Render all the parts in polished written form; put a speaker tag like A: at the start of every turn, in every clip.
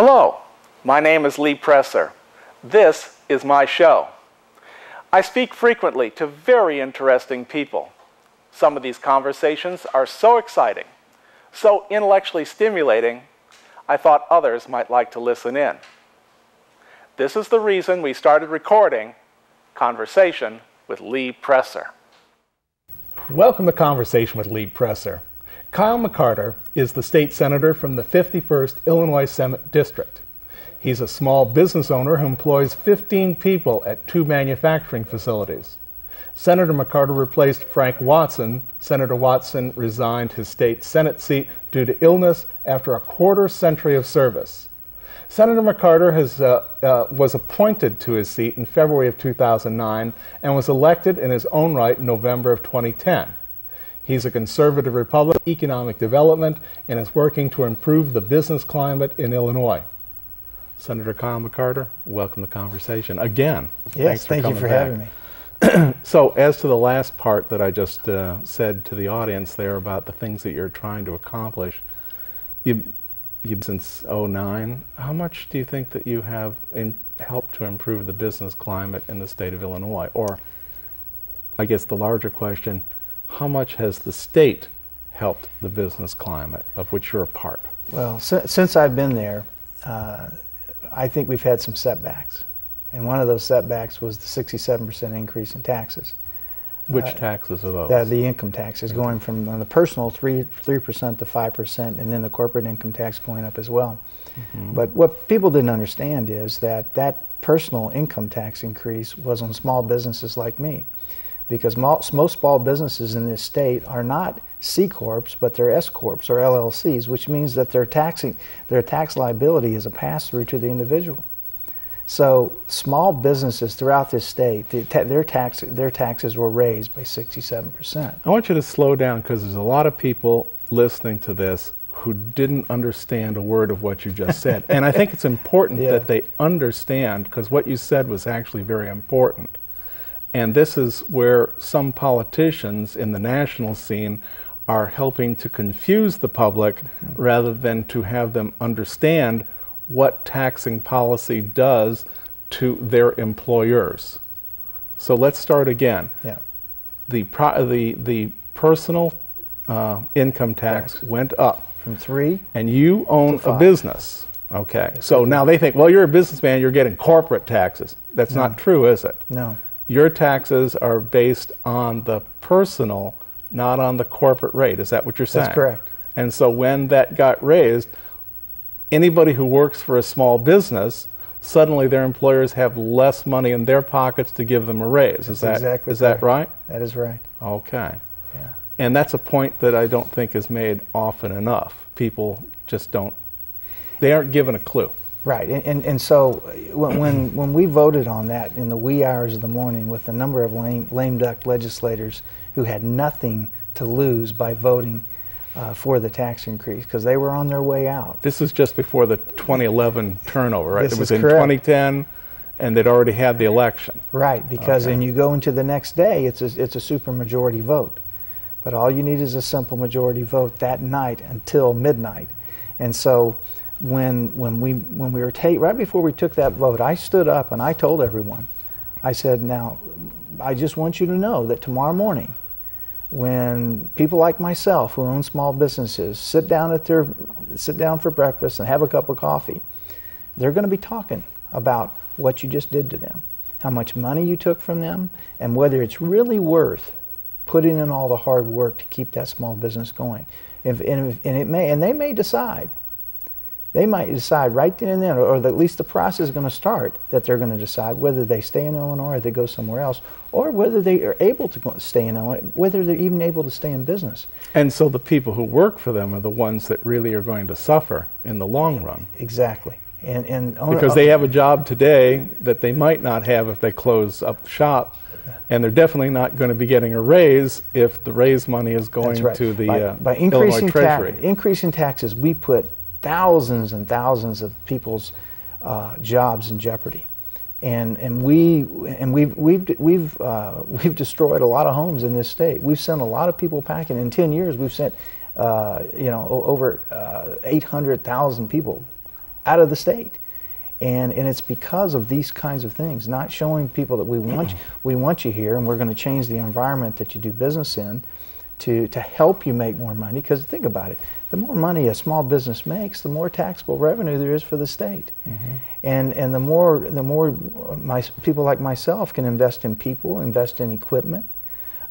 A: Hello, my name is Lee Presser. This is my show. I speak frequently to very interesting people. Some of these conversations are so exciting, so intellectually stimulating, I thought others might like to listen in. This is the reason we started recording Conversation with Lee Presser.
B: Welcome to Conversation with Lee Presser. Kyle McCarter is the state senator from the 51st Illinois Senate District. He's a small business owner who employs 15 people at 2 manufacturing facilities. Senator McCarter replaced Frank Watson. Senator Watson resigned his state Senate seat due to illness after a quarter-century of service. Senator McCarter was appointed to his seat in February of 2009 and was elected in his own right in November of 2010. He's a conservative Republican in economic development and is working to improve the business climate in Illinois. Senator Kyle McCarter, welcome to Conversation again.
C: Yes, thank you for having me.
B: So as to the last part that I just said to the audience there about the things that you're trying to accomplish, you've since '09, how much do you think that you have helped to improve the business climate in the state of Illinois? Or I guess the larger question, how much has the state helped the business climate of which you're a part?
C: Well, since I've been there, I think we've had some setbacks. And one of those setbacks was the 67% increase in taxes.
B: Which taxes are those?
C: The income taxes going from the personal 3% to 5%, and then the corporate income tax going up as well. Mm-hmm. But what people didn't understand is that that personal income tax increase was on small businesses like me. Because most small businesses in this state are not C Corps, but they're S Corps or LLCs, which means that their tax liability is a pass-through to the individual. So small businesses throughout this state, their taxes were raised by 67%.
B: I want you to slow down because there's a lot of people listening to this who didn't understand a word of what you just said. And I think it's important that they understand, because what you said was actually very important. And this is where some politicians in the national scene are helping to confuse the public rather than to have them understand what taxing policy does to their employers. So let's start again.
C: Yeah.
B: The personal income tax went up.
C: From 3
B: and you own a business. Okay. So now they think, well, you're a businessman, you're getting corporate taxes. That's not true, is it?
C: No.
B: Your taxes are based on the personal, not on the corporate rate. Is that what you're saying?
C: That's correct.
B: And so when that got raised, anybody who works for a small business, suddenly their employers have less money in their pockets to give them a raise. Is that right?
C: That is right.
B: Okay.
C: Yeah.
B: And that's a point that I don't think is made often enough. People just they aren't given a clue.
C: Right, and so when we voted on that in the wee hours of the morning with a number of lame duck legislators who had nothing to lose by voting for the tax increase because they were on their way out.
B: This is just before the 2011 turnover, right?
C: This
B: it was
C: is
B: in
C: correct.
B: 2010, and they'd already had the election.
C: Right, because when you go into the next day, it's a supermajority vote. But all you need is a simple majority vote that night until midnight. And so when we were right before we took that vote, I stood up and I told everyone, I said, now, I just want you to know that tomorrow morning, when people like myself who own small businesses sit down for breakfast and have a cup of coffee, they're going to be talking about what you just did to them, how much money you took from them, and whether it's really worth putting in all the hard work to keep that small business going. And they may decide. They might decide right then and there, or at least the process is going to start, that they're going to decide whether they stay in Illinois or they go somewhere else, or whether they are able to stay in Illinois, whether they're even able to stay in business.
B: And so the people who work for them are the ones that really are going to suffer in the long run.
C: Exactly.
B: Because they have a job today that they might not have if they close up the shop, and they're definitely not going to be getting a raise if the raise money is going to the
C: by
B: Illinois Treasury.
C: Increasing taxes, we put thousands and thousands of people's jobs in jeopardy, and we've destroyed a lot of homes in this state. We've sent a lot of people packing. In 10 years, we've sent over 800,000 people out of the state. And it's because of these kinds of things, not showing people that we want you here, and we're going to change the environment that you do business in to help you make more money. Because think about it, the more money a small business makes, the more taxable revenue there is for the state. And the more people like myself can invest in people, invest in equipment.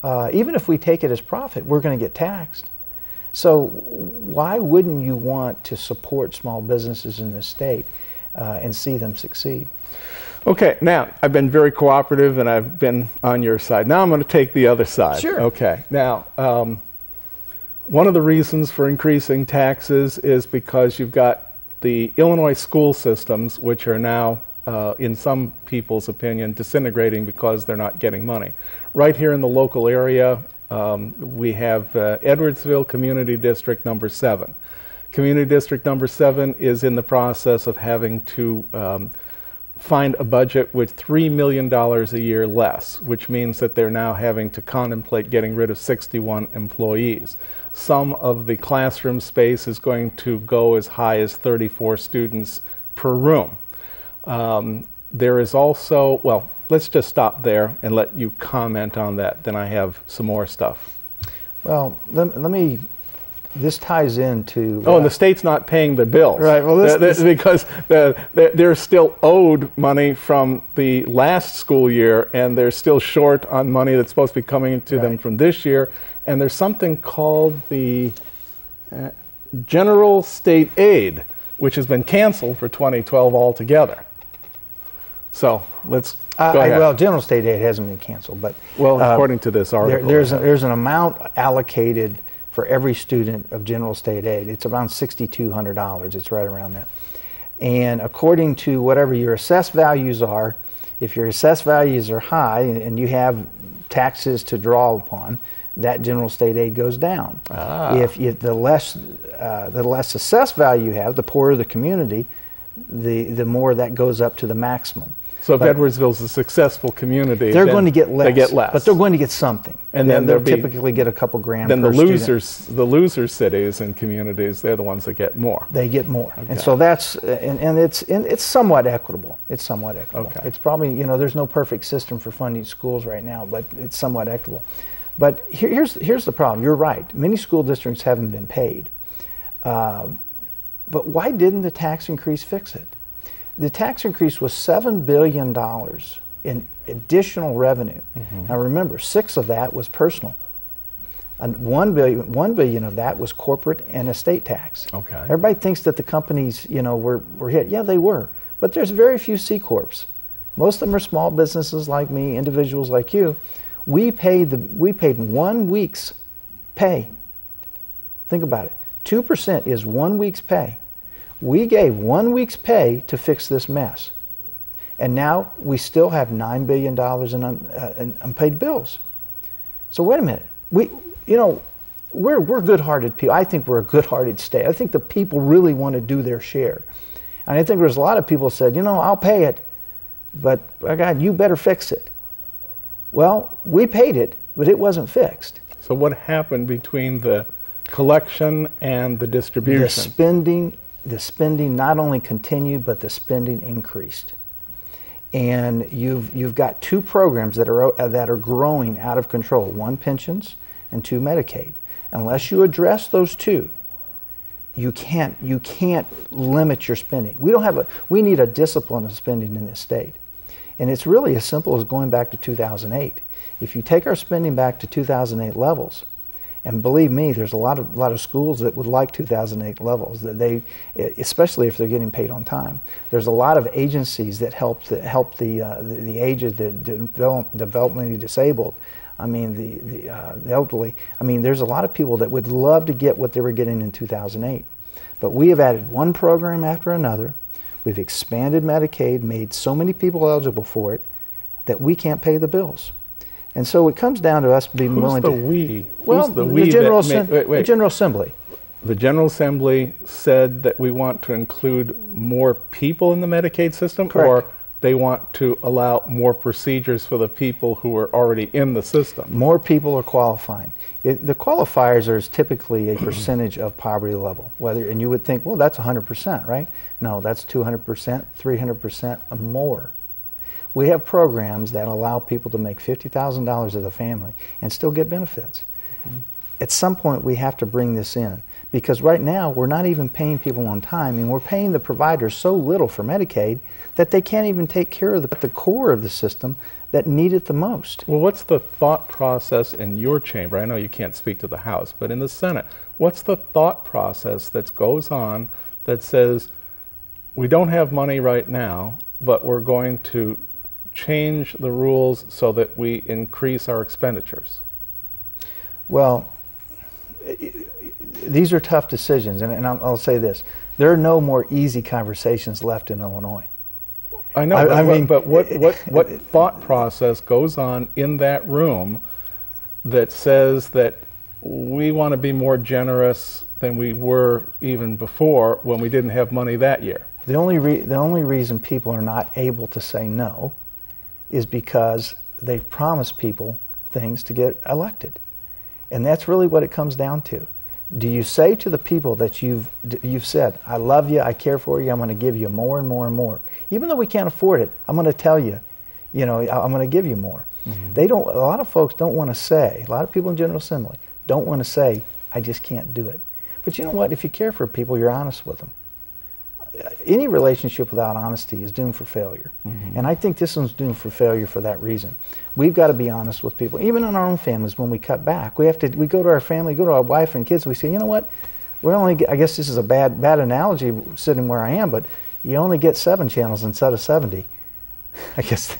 C: Even if we take it as profit, we're going to get taxed. So why wouldn't you want to support small businesses in this state and see them succeed?
B: Okay, now I've been very cooperative and I've been on your side. Now I'm going to take the other side.
C: Sure.
B: Okay, now one of the reasons for increasing taxes is because you've got the Illinois school systems, which are now, in some people's opinion, disintegrating because they're not getting money. Right here in the local area, we have Edwardsville Community District number 7. Community District number 7 is in the process of having to find a budget with $3 million a year less, which means that they're now having to contemplate getting rid of 61 employees. Some of the classroom space is going to go as high as 34 students per room. There is also, well, let's just stop there and let you comment on that. Then I have some more stuff.
C: Well, let me, this ties into...
B: Oh, and the state's not paying the bills.
C: Right, well,
B: because they're still owed money from the last school year, and they're still short on money that's supposed to be coming to them from this year. And there's something called the General State Aid, which has been canceled for 2012 altogether. So let's go ahead.
C: Well, General State Aid hasn't been canceled, but
B: according to this article,
C: there's an amount allocated for every student of General State Aid. It's around $6,200. It's right around that. And according to whatever your assessed values are, if your assessed values are high and you have taxes to draw upon, that General State Aid goes down. If the less assessed value you have, the poorer the community, the more that goes up to the maximum.
B: So if Edwardsville's a successful community,
C: they're going to get less.
B: They get less,
C: but they're going to get something.
B: And then
C: they'll typically get a couple grand.
B: Then
C: per
B: the loser cities and communities, they're the ones that get more.
C: They get more, and so that's and it's somewhat equitable. It's somewhat equitable.
B: Okay.
C: It's probably, you know, there's no perfect system for funding schools right now, but it's somewhat equitable. But here's the problem. You're right. Many school districts haven't been paid. But why didn't the tax increase fix it? The tax increase was $7 billion in additional revenue. Now remember, 6 of that was personal. And $1 billion of that was corporate and estate tax.
B: Okay.
C: Everybody thinks that the companies, you know, were hit. Yeah, they were. But there's very few C Corps. Most of them are small businesses like me, individuals like you. We paid 1 week's pay. Think about it. 2% is 1 week's pay. We gave 1 week's pay to fix this mess. And now we still have $9 billion in unpaid bills. So wait a minute. We're good-hearted people. I think we're a good-hearted state. I think the people really want to do their share. And I think there's a lot of people said, you know, I'll pay it, but oh God, you better fix it. Well, we paid it, but it wasn't fixed.
B: So what happened between the collection and the distribution? The spending not only continued, but the spending increased. And you've got 2 programs that are growing out of control: 1, pensions, and 2, Medicaid. Unless you address those 2, you can't limit your spending. We need a discipline of spending in this state. And it's really as simple as going back to 2008. If you take our spending back to 2008 levels, and believe me, there's a lot of schools that would like 2008 levels, that especially if they're getting paid on time. There's a lot of agencies that help the aged, the developmentally disabled. I mean, the elderly. I mean, there's a lot of people that would love to get what they were getting in 2008. But we have added one program after another. We've expanded Medicaid, made so many people eligible for it that we can't pay the bills. And so it comes down to us being willing to... Who's the we?
C: Well, the General Assembly.
B: The General Assembly said that we want to include more people in the Medicaid system?
C: Correct.
B: they want to allow more procedures for the people who are already in the system.
C: More people are qualifying. The qualifiers are typically a percentage of poverty level. And you would think, well, that's 100%, right? No, that's 200%, 300% or more. We have programs that allow people to make $50,000 as a family and still get benefits. At some point, we have to bring this in, because right now we're not even paying people on time, and we're paying the providers so little for Medicaid that they can't even take care of the core of the system that need it the most.
B: Well, what's the thought process in your chamber? I know you can't speak to the House, but in the Senate, what's the thought process that goes on that says, we don't have money right now, but we're going to change the rules so that we increase our expenditures?
C: Well, these are tough decisions, and I'll say this. There are no more easy conversations left in Illinois.
B: I know, but what thought process goes on in that room that says that we want to be more generous than we were even before when we didn't have money that year?
C: The only reason people are not able to say no is because they've promised people things to get elected. And that's really what it comes down to. Do you say to the people that you've said, I love you, I care for you, I'm going to give you more and more and more. Even though we can't afford it, I'm going to tell you, I'm going to give you more. A lot of folks don't want to say, a lot of people in General Assembly don't want to say, I just can't do it. But you know what? If you care for people, you're honest with them. Any relationship without honesty is doomed for failure. And I think this one's doomed for failure for that reason. We've got to be honest with people. Even in our own families, when we cut back, we go to our family, go to our wife and kids, we say, you know what, I guess this is a bad analogy sitting where I am, but you only get 7 channels instead of 70. I guess.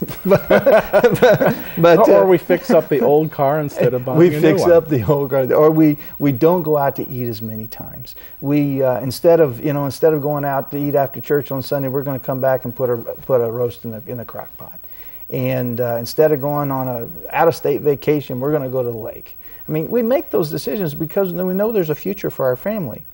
B: Or we fix up the old car instead of buying a new one.
C: We fix up the old car, or we don't go out to eat as many times. We instead of going out to eat after church on Sunday, we're going to come back and put a roast in the crock pot. And instead of going on a out-of-state vacation, we're going to go to the lake. I mean, we make those decisions because we know there's a future for our family.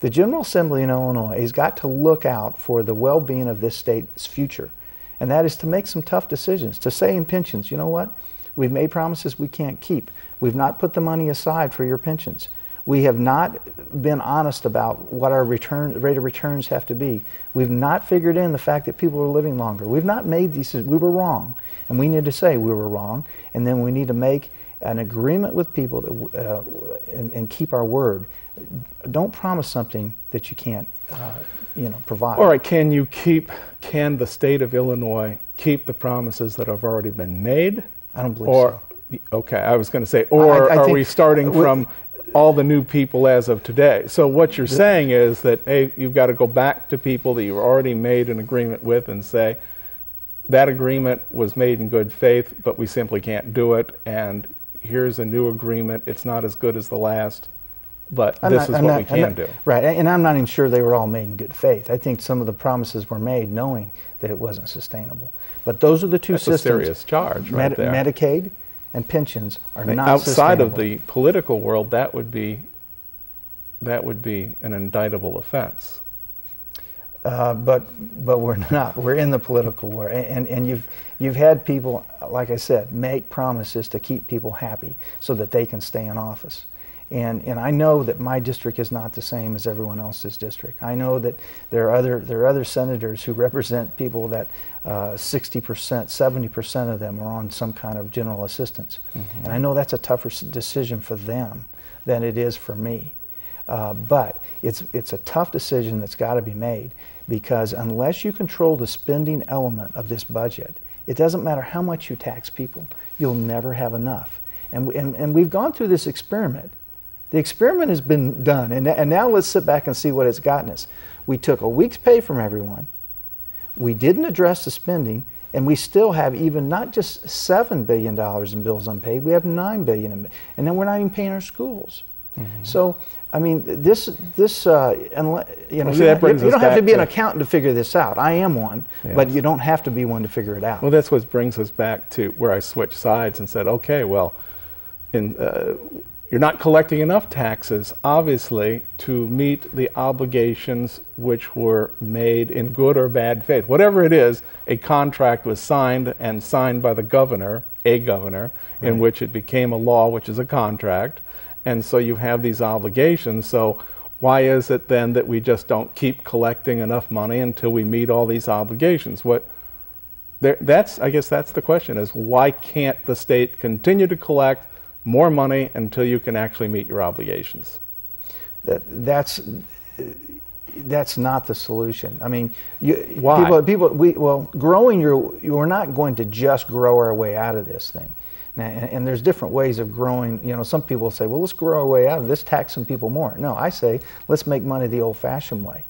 C: The General Assembly in Illinois has got to look out for the well-being of this state's future. And that is to make some tough decisions, to say in pensions, you know what, we've made promises we can't keep. We've not put the money aside for your pensions. We have not been honest about what our rate of returns have to be. We've not figured in the fact that people are living longer. We've not made these, we were wrong. And we need to say we were wrong. And then we need to make an agreement with people that, and keep our word. Don't promise something that you can't provide.
B: All right, can the state of Illinois keep the promises that have already been made?
C: I don't believe so.
B: Okay, I was going to say, or are we starting from all the new people as of today? So what you're saying is that, hey, you've got to go back to people that you already made an agreement with and say, that agreement was made in good faith, but we simply can't do it, and here's a new agreement. It's not as good as the last, but this is what we can do.
C: Right, and I'm not even sure they were all made in good faith. I think some of the promises were made knowing that it wasn't sustainable. But those are the two systems.
B: That's a serious charge right there.
C: Medicaid and pensions are not
B: outside
C: sustainable.
B: of the political world, that would be an indictable offense.
C: But we're not. We're in the political war, and you've had people, like I said, make promises to keep people happy so that they can stay in office. And I know that my district is not the same as everyone else's district. I know that there are other senators who represent people that 60%, 70% of them are on some kind of general assistance. And I know that's a tougher decision for them than it is for me. But it's a tough decision that's got to be made, because unless you control the spending element of this budget, it doesn't matter how much you tax people, you'll never have enough. And we've gone through this experiment. The experiment has been done, and now let's sit back and see what it's gotten us. We took a week's pay from everyone, we didn't address the spending, and we still have even not just $7 billion in bills unpaid, we have $9 billion, and then we're not even paying our schools. So, I mean, you don't have to be an accountant to figure this out. I am one, but you don't have to be one to figure it out.
B: Well, that's what brings us back to where I switched sides and said, okay, well, you're not collecting enough taxes, obviously, to meet the obligations which were made in good or bad faith. Whatever it is, a contract was signed and signed by the governor, a governor,
C: right,
B: in which it became a law, which is a contract. And so you have these obligations. So why is it then that we just don't keep collecting enough money until we meet all these obligations? I guess that's the question, is why can't the state continue to collect more money until you can actually meet your obligations?
C: That's not the solution. I mean,
B: why?
C: We're not going to just grow our way out of this thing. Now, and there's different ways of growing. You know, some people say, well, let's grow our way out of this, tax some people more. No, I say, let's make money the old-fashioned way.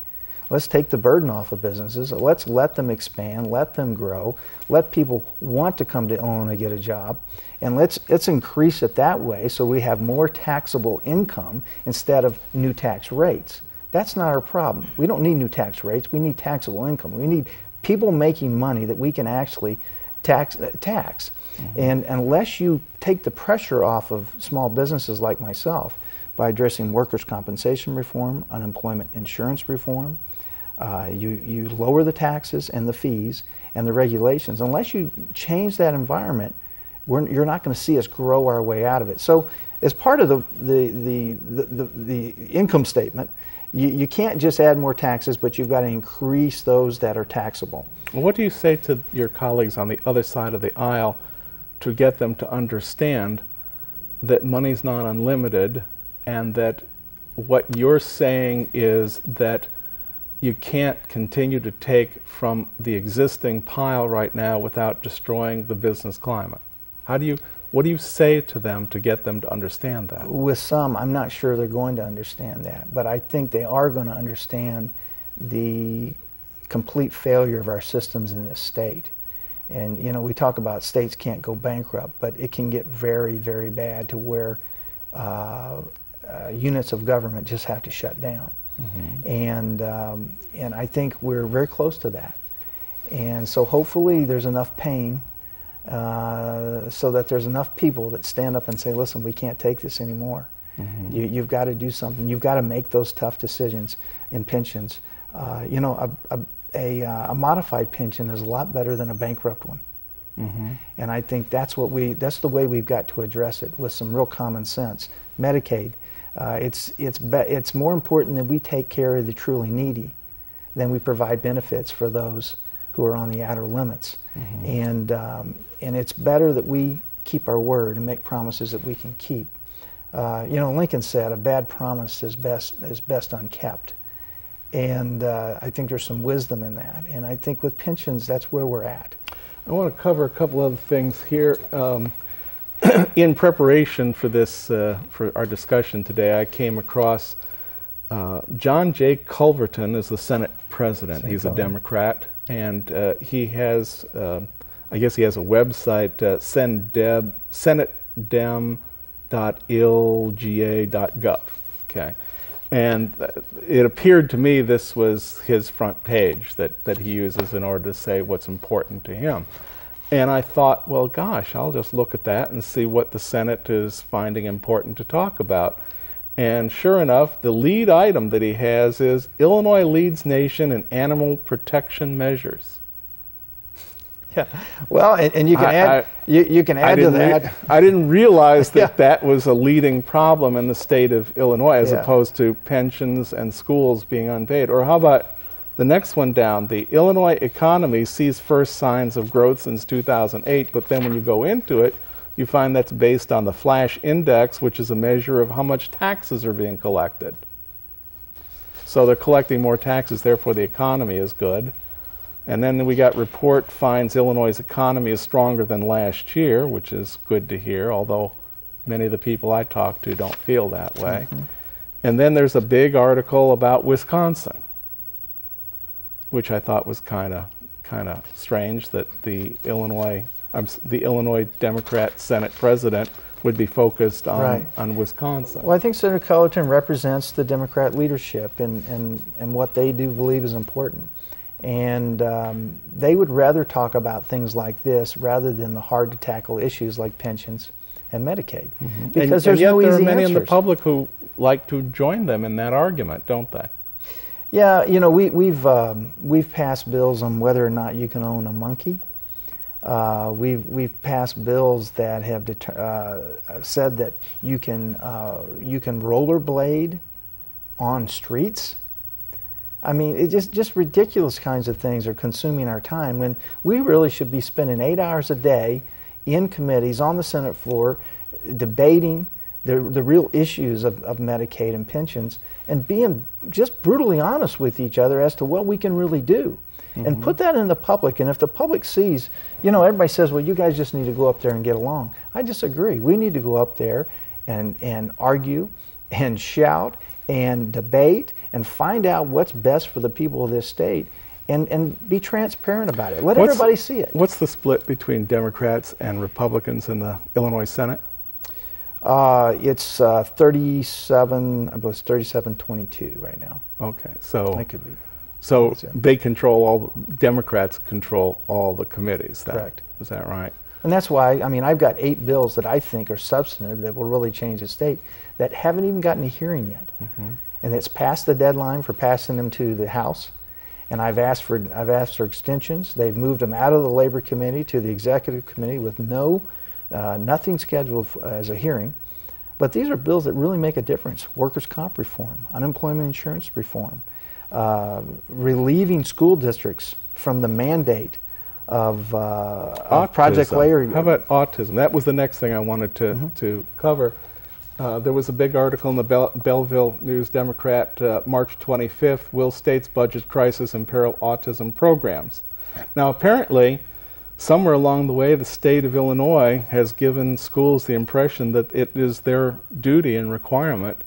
C: Let's take the burden off of businesses. Let's let them expand, let them grow, let people want to come to Illinois to get a job, and let's increase it that way so we have more taxable income instead of new tax rates. That's not our problem. We don't need new tax rates. We need taxable income. We need people making money that we can actually tax. Mm-hmm. And unless you take the pressure off of small businesses like myself by addressing workers' compensation reform, unemployment insurance reform, you lower the taxes and the fees and the regulations. Unless you change that environment, you're not going to see us grow our way out of it. So as part of the income statement, you can't just add more taxes, but you've got to increase those that are taxable.
B: Well, what do you say to your colleagues on the other side of the aisle to get them to understand that money's not unlimited, and that what you're saying is that you can't continue to take from the existing pile right now without destroying the business climate? What do you say to them to get them to understand that?
C: With some, I'm not sure they're going to understand that, but I think they are going to understand the complete failure of our systems in this state. And you know, we talk about states can't go bankrupt, but it can get very, very bad to where units of government just have to shut down. Mm-hmm. And I think we're very close to that. And so hopefully there's enough pain so that there's enough people that stand up and say, listen, we can't take this anymore. Mm-hmm. You've got to do something. You've got to make those tough decisions in pensions. You know, a modified pension is a lot better than a bankrupt one. Mm-hmm. And I think that's the way we've got to address it, with some real common sense. Medicaid, it's more important that we take care of the truly needy than we provide benefits for those who are on the outer limits. Mm-hmm. And it's better that we keep our word and make promises that we can keep. You know, Lincoln said, a bad promise is best unkept. And I think there's some wisdom in that. And I think with pensions, that's where we're at.
B: I want to cover a couple other things here. In preparation for this, for our discussion today, I came across John J. Culverton is the Senate president. He's a Democrat, and he has, I guess he has a website, senatedem.ilga.gov. Okay. And it appeared to me this was his front page that he uses in order to say what's important to him. And I thought, well, gosh, I'll just look at that and see what the Senate is finding important to talk about. And sure enough, the lead item that he has is Illinois leads nation in animal protection measures.
C: Yeah, well, and you can add to that.
B: I didn't realize that that was a leading problem in the state of Illinois, as opposed to pensions and schools being unpaid. Or how about the next one down? The Illinois economy sees first signs of growth since 2008, but then when you go into it, you find that's based on the Flash Index, which is a measure of how much taxes are being collected. So they're collecting more taxes, therefore the economy is good. And then we got report finds Illinois' economy is stronger than last year, which is good to hear, although many of the people I talk to don't feel that way. Mm-hmm. And then there's a big article about Wisconsin, which I thought was kind of strange that the Illinois Democrat Senate president would be focused on Wisconsin.
C: Well, I think Senator Culverton represents the Democrat leadership and what they do believe is important. And they would rather talk about things like this rather than the hard-to-tackle issues like pensions and Medicaid.
B: Mm-hmm.
C: Because
B: and
C: there's
B: yet
C: no
B: there
C: easy
B: are many
C: answers.
B: in the public who like to join them in that argument, don't they?
C: Yeah, you know, we've passed bills on whether or not you can own a monkey. We've passed bills that have said that you can rollerblade on streets. I mean, it just ridiculous kinds of things are consuming our time when we really should be spending 8 hours a day in committees on the Senate floor debating the real issues of Medicaid and pensions and being just brutally honest with each other as to what we can really do. Mm-hmm. And put that in the public. And if the public sees, you know, everybody says, well, you guys just need to go up there and get along. I disagree. We need to go up there and argue and shout and debate and find out what's best for the people of this state and be transparent about it. Let everybody see it.
B: What's the split between Democrats and Republicans in the Illinois Senate?
C: It's 37, I believe it's 37-22 right now.
B: Okay, so
C: that could be.
B: So they control Democrats control all the committees.
C: Correct.
B: Is that right?
C: And that's why, I mean, I've got 8 bills that I think are substantive that will really change the state that haven't even gotten a hearing yet. Mm-hmm. And it's past the deadline for passing them to the House. And I've asked for extensions. They've moved them out of the Labor Committee to the Executive Committee with nothing scheduled as a hearing. But these are bills that really make a difference. Workers' comp reform, unemployment insurance reform, relieving school districts from the mandate of Project Layer.
B: How about autism? That was the next thing I wanted to cover. There was a big article in the Belleville News-Democrat, March 25th, Will States Budget Crisis Imperil Autism Programs? Now apparently, somewhere along the way, the state of Illinois has given schools the impression that it is their duty and requirement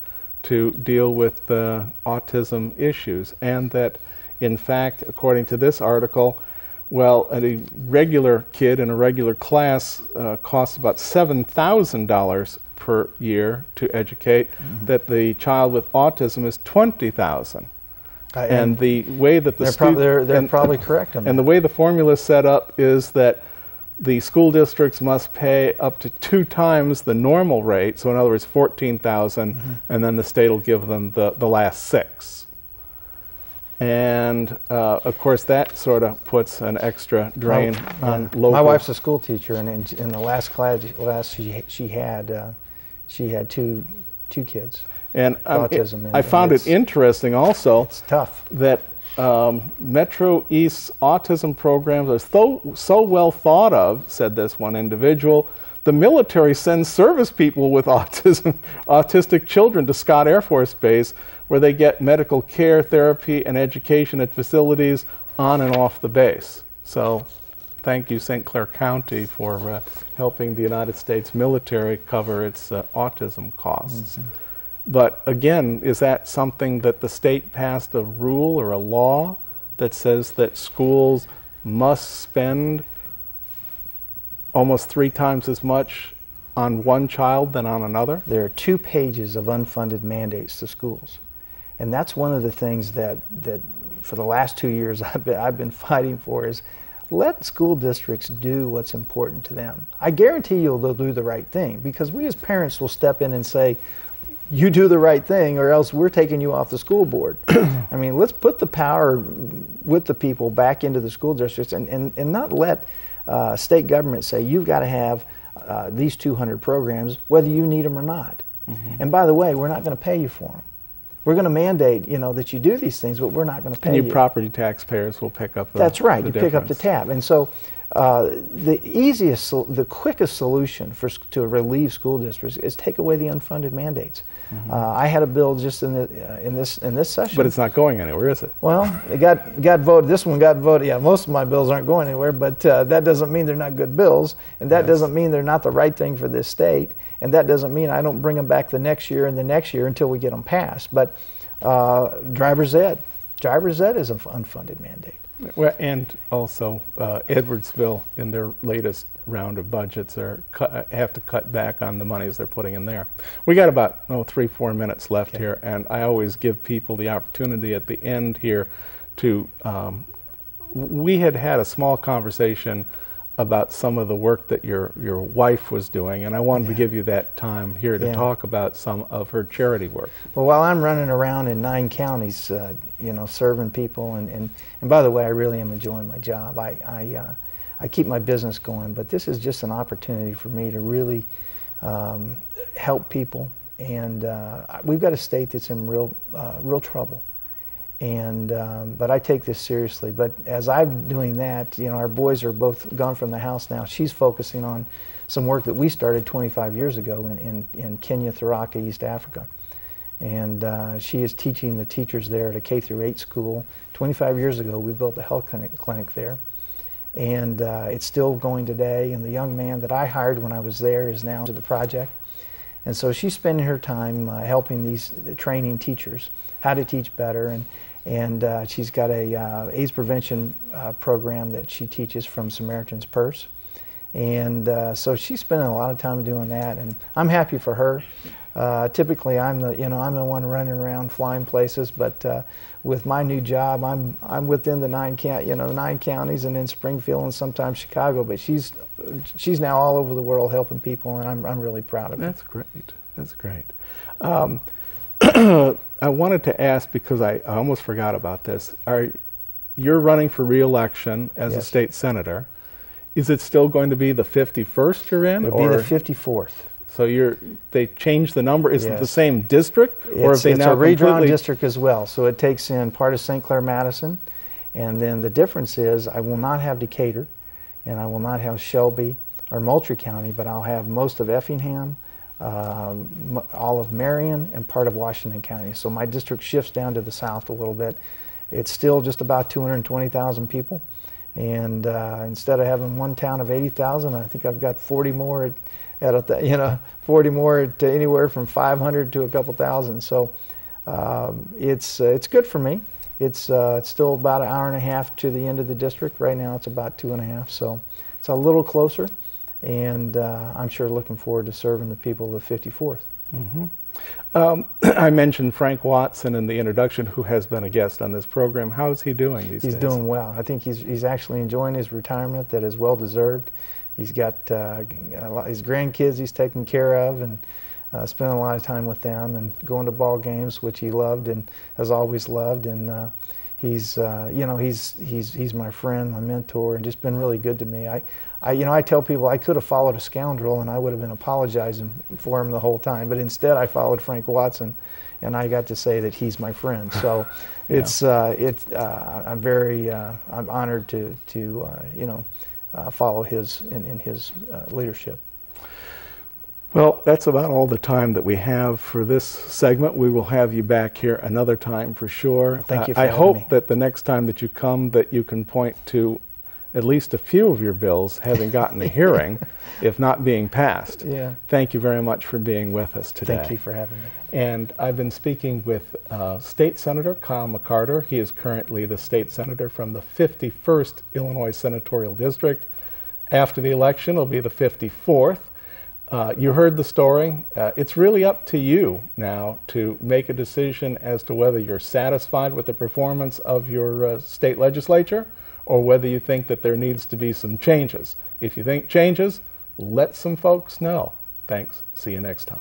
B: to deal with autism issues, and that, in fact, according to this article, well, a regular kid in a regular class costs about $7,000 per year to educate, that the child with autism is $20,000. And the way that
C: they're probably correct on that.
B: And the way the formula is set up is that the school districts must pay up to 2 times the normal rate, so in other words $14,000, and then the state will give them the last 6. And of course that sort of puts an extra drain on local.
C: My wife's a school teacher, and in the last class she had two kids.
B: And
C: autism.
B: I found it interesting also.
C: It's tough.
B: That Metro East's autism programs are so well thought of, said this one individual. The military sends service people with autistic children to Scott Air Force Base, where they get medical care, therapy, and education at facilities on and off the base. So thank you, St. Clair County, for helping the United States military cover its autism costs. Mm-hmm. But again, is that something that the state passed a rule or a law that says that schools must spend almost 3 times as much on one child than on another?
C: There are 2 pages of unfunded mandates to schools. And that's one of the things that for the last 2 years I've been fighting for, is let school districts do what's important to them. I guarantee you they'll do the right thing, because we as parents will step in and say, you do the right thing or else we're taking you off the school board. I mean, let's put the power with the people back into the school districts and not let state government say, you've got to have these 200 programs, whether you need them or not. Mm-hmm. And by the way, we're not going to pay you for them. We're going to mandate, that you do these things, but we're not going to pay you.
B: And you property taxpayers will pick up the
C: That's right. You
B: difference.
C: Pick up the tab. And so the quickest solution to relieve school districts is take away the unfunded mandates. Mm-hmm. I had a bill just in this session.
B: But it's not going anywhere, is it?
C: Well, it got voted. This one got voted. Yeah, most of my bills aren't going anywhere, but that doesn't mean they're not good bills, and that doesn't mean they're not the right thing for this state, and that doesn't mean I don't bring them back the next year and the next year until we get them passed. But driver's ed is an unfunded mandate.
B: Well, and also Edwardsville, in their latest round of budgets, have to cut back on the monies they're putting in there. We got about 3-4 minutes left here, and I always give people the opportunity at the end here to. We had a small conversation about some of the work that your wife was doing, and I wanted to give you that time here to talk about some of her charity work.
C: Well, while I'm running around in 9 counties, you know, serving people, and by the way, I really am enjoying my job. I keep my business going, but this is just an opportunity for me to really help people. And we've got a state that's in real trouble. And but I take this seriously. But as I'm doing that, you know, our boys are both gone from the house now. She's focusing on some work that we started 25 years ago in Kenya, Tharaka, East Africa. And she is teaching the teachers there at a K-8 school. 25 years ago, we built a health clinic there. And it's still going today. And the young man that I hired when I was there is now to the project. And so she's spending her time helping these training teachers how to teach better. And she's got a AIDS prevention program that she teaches from Samaritan's Purse. And so she's spending a lot of time doing that, and I'm happy for her. Typically, I'm the one running around flying places, but with my new job, I'm within the 9 counties, and in Springfield and sometimes Chicago. But she's now all over the world helping people, and I'm really proud of her.
B: That's great. That's great. I wanted to ask, because I almost forgot about this. You're running for re-election as a state senator. Is it still going to be the 51st you're in?
C: It'll be the 54th.
B: So they changed the number. Is it the same district? Or have they
C: it's
B: now
C: a redrawn district as well. So it takes in part of St. Clair Madison. And then the difference is I will not have Decatur, and I will not have Shelby or Moultrie County, but I'll have most of Effingham, all of Marion, and part of Washington County. So my district shifts down to the south a little bit. It's still just about 220,000 people. And instead of having one town of 80,000, I think I've got 40 more at 40 more to anywhere from 500 to a couple thousand. So it's good for me. It's still about an hour and a half to the end of the district. Right now it's about 2.5. So it's a little closer, and I'm sure looking forward to serving the people of the 54th.
B: Mm-hmm. I mentioned Frank Watson in the introduction, who has been a guest on this program. How is he doing these days?
C: He's doing well. I think he's actually enjoying his retirement that is well deserved. He's got his grandkids he's taking care of, and spending a lot of time with them, and going to ball games, which he loved and has always loved. And he's my friend, my mentor, and just been really good to me. I tell people I could have followed a scoundrel and I would have been apologizing for him the whole time, but instead I followed Frank Watson, and I got to say that he's my friend. So I'm honored to follow his in his leadership.
B: Well, that's about all the time that we have for this segment. We will have you back here another time for sure.
C: Thank you for
B: I
C: having
B: hope
C: me.
B: that the next time that you come that you can point to at least a few of your bills having gotten a hearing, if not being passed.
C: Yeah.
B: Thank you very much for being with us today.
C: Thank you for having me.
B: And I've been speaking with State Senator Kyle McCarter. He is currently the state senator from the 51st Illinois Senatorial District. After the election, it'll be the 54th. You heard the story. It's really up to you now to make a decision as to whether you're satisfied with the performance of your state legislature, or whether you think that there needs to be some changes. If you think changes, let some folks know. Thanks. See you next time.